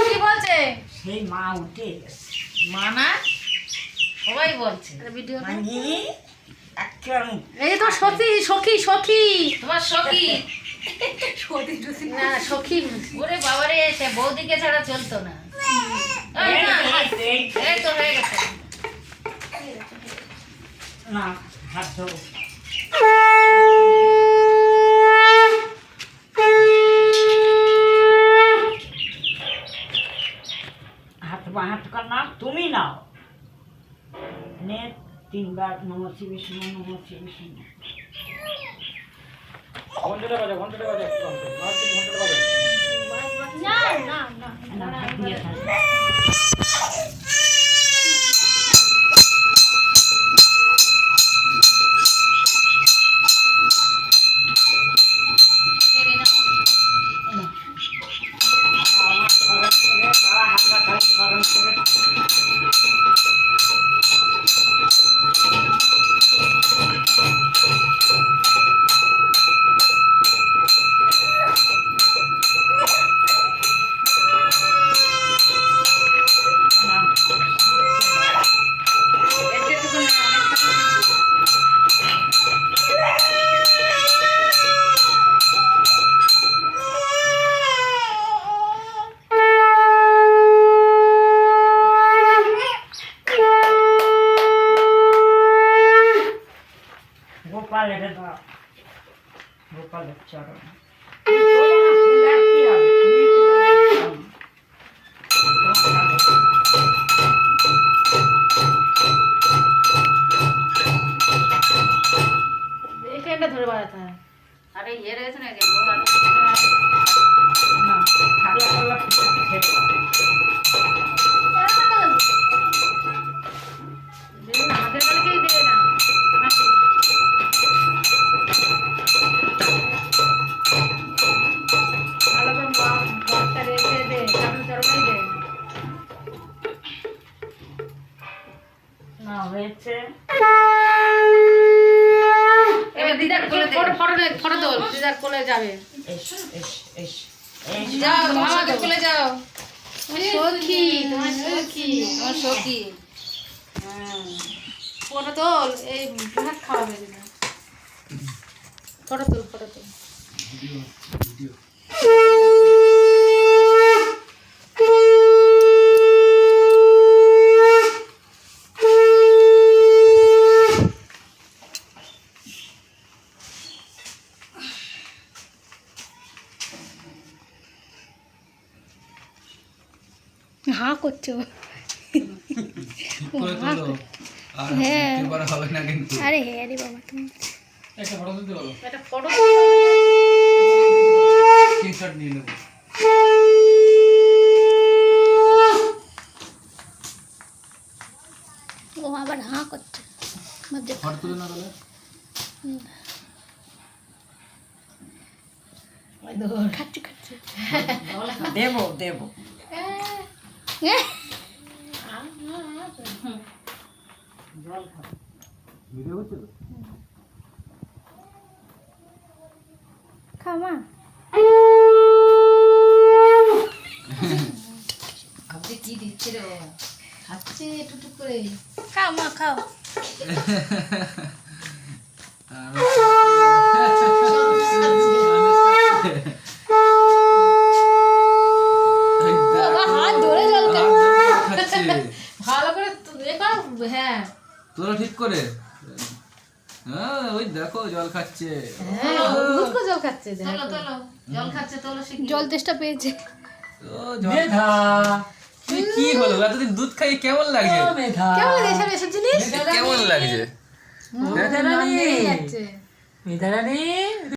কি বলছে? সেই মা উঠে গেছে। মা না সবাই বলছে মানে একদম এই তো সখী সখী সখী তোমার সখী না সখী ওরে বাবারে সে বৌদিকে ছাড়া চলতো না। এই তো হয়ে গেছে না হাত ধরো। হাত কর না, তুমি নাও নে 3 বার নমঃ শিবায় বিষ্ণু নমঃ শিবায় বিষ্ণু। ঘন্টাটা বাজে ঘন্টাটা বাজে ঘন্টাটা বাজে না না না না হাত দিয়ে থাক। গোপাল এটা দাও, গোপালের চরণ। ফুলের কি হবে? এখানটা ধরে বাড়াতে হয়। আরে ইয়ে রয়েছে না না খালি করলে ছেড়ে দাও। আমাদের কালকেই দে না ভালো করে বাচ্চা রেখে দে ঠাকুর চরণেই দে না হয়েছে। এবার দিদার কোলে ফটো তোল দিদার কোলে যাবে এস এস এস এস যাও আমাদের কোলে যাও সখী তোমার সখী তোমার সখী ফটো তোল এই ভাত খাওয়াবে দিদা ফটো তোল হা করছো হ্যাঁ হবে না কিন্তু আরে হ্যাঁ রে বাবা তুমি একটা ফটো তুলতে বলো একটা ফটো স্ক্রিনশট নিয়ে নেব ও আবার হা করছে ফটো তুলে না তাহলে খাচ্ছে খাচ্ছে দেবো দেবো। জল খাও। ভিডিও হচ্ছে তো খামা আপনি কি দিচ্ছে রে বাবা খাচ্ছে টুটুক করে খাও মা খাও হাত ধরে জল খাচ্ছে ভালো করে হ্যাঁ তোরা ঠিক করে হ্যাঁ ওই দেখো জল খাচ্ছে জল খাচ্ছে জল খাচ্ছে জল তেষ্টা পেয়েছে ও জল তুই কি হলো এতদিন দুধ খাই কেমন লাগছে কেমন লাগে এসব জিনিস কেমন লাগছে মেধারানী মেধারানী